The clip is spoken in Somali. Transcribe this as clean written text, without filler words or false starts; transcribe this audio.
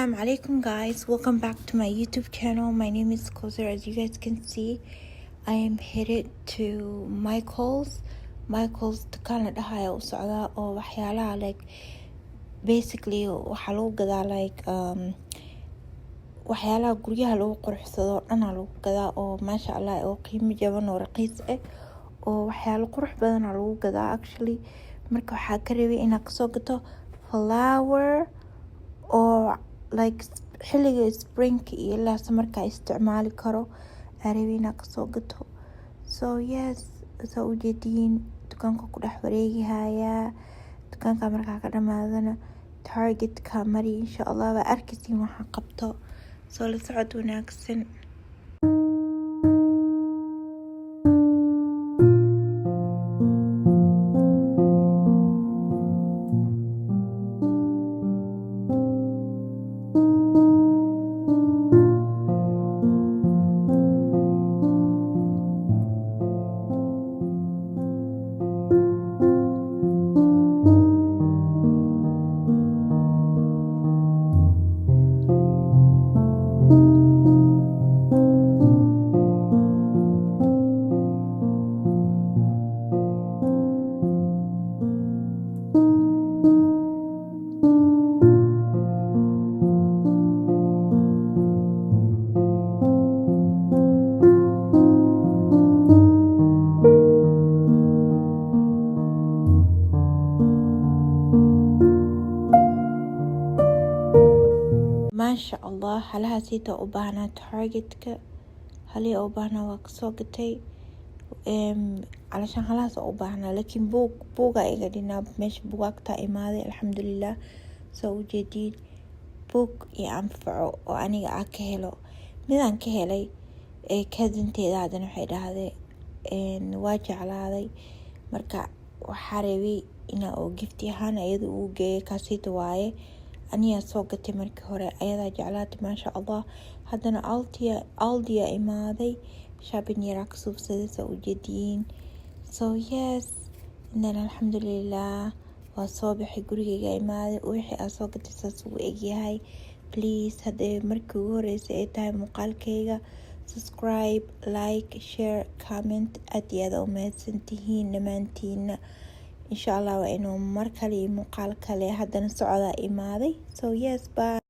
Assalamu alaikum guys, welcome back to my YouTube channel. My name is Kozer. As you guys can see, I am headed to Michael's dukaan la dhahayo u socdaa oo waxyaalaha like basically waxaa lagu gadaa like waxyaalaha guryaha lagu quruxsado dhana lagu gadaa oo maasha Allah oo qiimo jaban oo raqiis ah oo waxyaalo qurux badan lagu gadaa actually. Marka waxaa ka rabay inaad kasoo gato flower oo like xilliga spring iyo ilaa samarka isticmaali karo arabina kasoo gato. So yes, soo ujeedin dukaanka ku dhex wareegaya. Dukaanka markaa ka dhamaadana Target ka mari insha Allah waa arkaysiin waxa qabto. Soo la socod wanaagsan. maasha Allah halaha sita u baahnaa Target-ka halii u baahnaa waa kasoo gatay علشان خلاص u baahnaa laakiin buuga iga dhinaa meesha buugaagta imaaday alxamdulillah. soo ujeedin buug iyo anfaco oo aniga aan ka helo midaan ka helay cousin-teeda hadana waxay dhahdeen waa jeclaaday marka waxaa rabay inaa oo gift ahaan iyada uu geeyo kaasita waaye aniga soo gatay markii hore ayada jeclaatay maasha Allah. hadana Aldia imaaday shopping yara ka suubsaday soo ujeedin. So yes, then alxamdulillah waa soo baxay gurigayga imaaday wixii aan soo gatay saas uu egyahay. Please hadee markii ugu horeysay ay tahay muuqaalkayga subscribe, like, share, comment aad iyo aad u mahadsantihiin dhammaantiina. insha Allah waa inuu mar kale muuqaal kale hadana socda imaaday. So yes, bye.